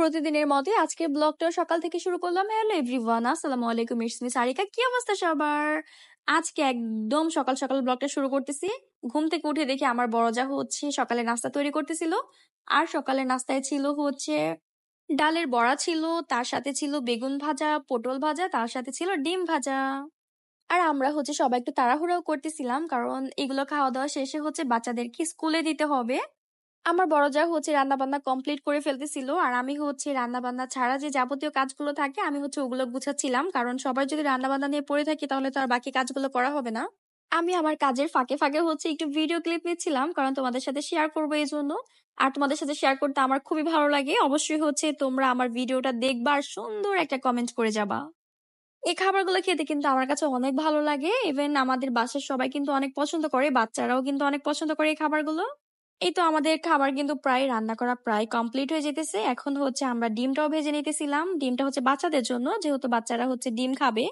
প্রতিদিনের মতোই আজকের ব্লগটাও সকাল থেকে শুরু করলাম। হ্যালো এভরিওয়ান, আসসালামু আলাইকুম, ইটস মি সারিকা। কি অবস্থা সবার? আজকে একদম সকাল সকাল ব্লগটা শুরু করতেছি। ঘুম থেকে উঠে দেখি আমার বড় যা হচ্ছে সকালে নাস্তা তৈরি করতেছিল। আর সকালের নাস্তায় ছিল হচ্ছে ডালের বড়া ছিল, তার সাথে ছিল বেগুন ভাজা, পটল ভাজা, তার সাথে ছিল ডিম ভাজা। আর আমরা হচ্ছে সবাই একটু তাড়াহুড়াও করতেছিলাম, কারণ এগুলো খাওয়া দাওয়া শেষে হচ্ছে বাচ্চাদেরকে স্কুলে দিতে হবে। আমার বড় যা হচ্ছে রান্না বান্না কমপ্লিট করে ফেলতেছিল, আর আমি হচ্ছে রান্না বান্না ছাড়া যে যাবতীয় কাজগুলো থাকে আমি হচ্ছে ওগুলো গুছাচ্ছিলাম, কারণ সবাই যদি রান্না বান্না নিয়ে পড়ে থাকি তাহলে তো আর বাকি কাজগুলো করা হবে না। আমি আমার কাজের ফাঁকে ফাঁকে হচ্ছে একটু ভিডিও ক্লিপ নিচ্ছিলাম, কারণ তোমাদের সাথে শেয়ার করবো এই জন্য। আর তোমাদের সাথে শেয়ার করতে আমার খুবই ভালো লাগে। অবশ্যই হচ্ছে তোমরা আমার ভিডিওটা দেখবা আর সুন্দর একটা কমেন্ট করে যাবা। এই খাবারগুলো খেতে কিন্তু আমার কাছে অনেক ভালো লাগে। ইভেন আমাদের বাসার সবাই কিন্তু অনেক পছন্দ করে, বাচ্চারাও কিন্তু অনেক পছন্দ করে এই খাবারগুলো। এই তো আমাদের খাবার কিন্তু প্রায় রান্না করা প্রায় কমপ্লিট হয়ে যেতেছে। এখন হচ্ছে আমরা ডিমটাও ভেজে নিতেছিলাম। ডিমটা হচ্ছে বাচ্চাদের জন্য, যেহেতু বাচ্চারা হচ্ছে ডিম খাবে।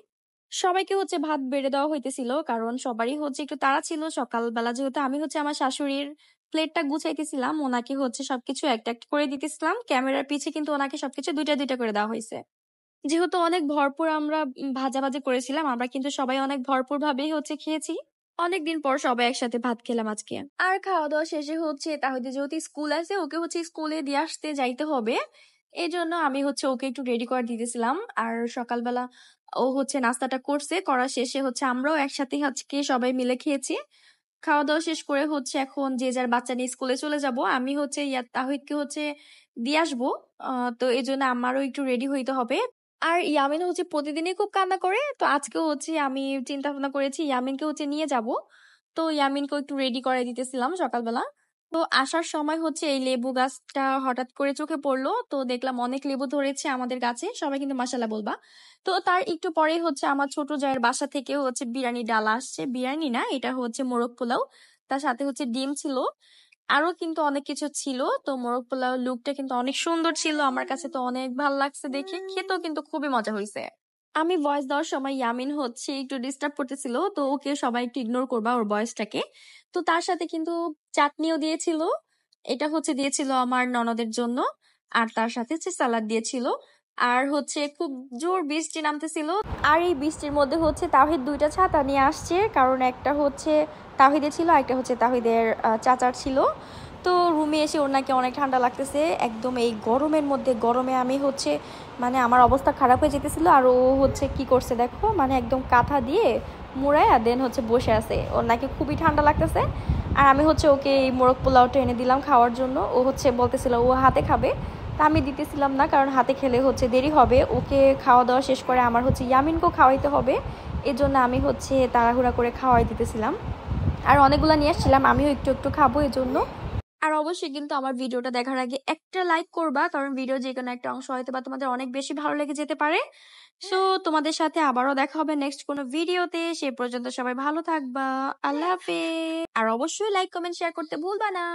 সবাইকে হচ্ছে ভাত বেড়ে দেওয়া হইতেছিল, কারণ সবারই হচ্ছে একটু তাড়া ছিল সকালবেলা। যেহেতু আমি হচ্ছে আমার শাশুড়ির প্লেটটা গুছাইতেছিলাম, ওনাকে হচ্ছে সবকিছু একটা একটা করে দিতেছিলাম। ক্যামেরার পিছে কিন্তু ওনাকে সবকিছু দুইটা দুইটা করে দেওয়া হয়েছে। যেহেতু অনেক ভরপুর আমরা ভাজাভাজি করেছিলাম, আমরা কিন্তু সবাই অনেক ভরপুর ভাবেই হচ্ছে খেয়েছি। অনেকদিন পর সবাই একসাথে ভাত খেলাম আজকে। আর খাওয়া দাওয়া শেষে হচ্ছে তাহলে যেহেতু স্কুল আছে, ওকে হচ্ছে স্কুলে দিয়ে আসতে যাইতে হবে। এই জন্য আমি হচ্ছে ওকে একটু রেডি করে দিতেছিলাম। আর সকালবেলা ও হচ্ছে নাস্তাটা করছে, করা শেষে হচ্ছে আমরাও একসাথে আজকে সবাই মিলে খেয়েছি। খাওয়া দাওয়া শেষ করে হচ্ছে এখন যে যার বাচ্চা নিয়ে স্কুলে চলে যাব। আমি হচ্ছে তাহিদকে হচ্ছে দিয়ে আসবো। তো এই জন্য আমারও একটু রেডি হইতে হবে। আর ইয়ামিন হচ্ছে প্রতিদিনই খুব কান্না করে, তো আজকেও হচ্ছে আমি চিন্তা ভাবনা করেছি ইয়ামিনকে হচ্ছে নিয়ে যাব। তো ইয়ামিনকে একটু রেডি করে দিতেছিলাম সকালবেলা। তো আসার সময় হচ্ছে এই লেবু গাছটা হঠাৎ করে চোখে পড়লো, তো দেখলাম অনেক লেবু ধরেছে আমাদের গাছে, সবাই কিন্তু মাশাআল্লাহ বলবা। তো তার একটু পরেই হচ্ছে আমার ছোট জায়ের বাসা থেকে হচ্ছে বিরিয়ানি ডালা আসছে। বিরিয়ানি না, এটা হচ্ছে মোরগ পোলাও। তার সাথে হচ্ছে ডিম ছিল, আরো কিন্তু অনেক কিছু ছিল। তো মোরগ পোলাও লুকটা কিন্তু অনেক সুন্দর ছিল, আমার কাছে তো অনেক ভালো লাগছে দেখে, খেতেও কিন্তু খুবই মজা হয়েছে। আমি ভয়েস দেওয়ার সময় ইয়ামিন হচ্ছে একটু ডিস্টার্ব করতেছিল, তো ওকে সবাই একটু ইগনোর করবা ওর ভয়েসটাকে। তো তার সাথে কিন্তু চাটনিও দিয়েছিল। এটা হচ্ছে দিয়েছিল আমার ননদের জন্য। আর তার সাথে হচ্ছে সালাদ দিয়েছিল। আর হচ্ছে খুব জোর বৃষ্টি নামতেছিল। আর এই বৃষ্টির মধ্যে হচ্ছে তাওহিদ দুইটা ছাতা নিয়ে আসছে, কারণ একটা হচ্ছে তাহিদের ছিল, একটা হচ্ছে তাহিদের চাচার ছিল। তো রুমে এসে ওর নাকি অনেক ঠান্ডা লাগতেছে একদম এই গরমের মধ্যে। গরমে আমি হচ্ছে মানে আমার অবস্থা খারাপ হয়ে যেতেছিল। আর ও হচ্ছে কি করছে দেখো, মানে একদম কাঁথা দিয়ে মুড়াইয়া দেন হচ্ছে বসে আছে, ওর নাকি খুবই ঠান্ডা লাগতেছে। আর আমি হচ্ছে ওকে এই মোরগ পোলাওটা এনে দিলাম খাওয়ার জন্য। ও হচ্ছে বলতেছিল ও হাতে খাবে, তা আমি দিতেছিলাম না, কারণ হাতে খেলে হচ্ছে দেরি হবে। ওকে খাওয়া দাওয়া শেষ করে আমার হচ্ছে ইয়ামিনকেও খাওয়াইতে হবে, এই জন্য আমি হচ্ছে তাড়াহুড়া করে খাওয়াই দিতেছিলাম। আর অনেকগুলো নিয়ে আসছিলাম, আমিও একটু একটু খাবো এই জন্য। আর অবশ্যই কিন্তু আমার ভিডিওটা দেখার আগে একটা লাইক করবা, কারণ ভিডিও যে কোনো একটা অংশ হয়তো বা তোমাদের অনেক বেশি ভালো লেগে যেতে পারে। সো তোমাদের সাথে আবারও দেখা হবে নেক্সট কোনো ভিডিওতে। সে পর্যন্ত সবাই ভালো থাকবা। আল্লাহ হাফেজ। আর অবশ্যই লাইক কমেন্ট শেয়ার করতে ভুলবা না।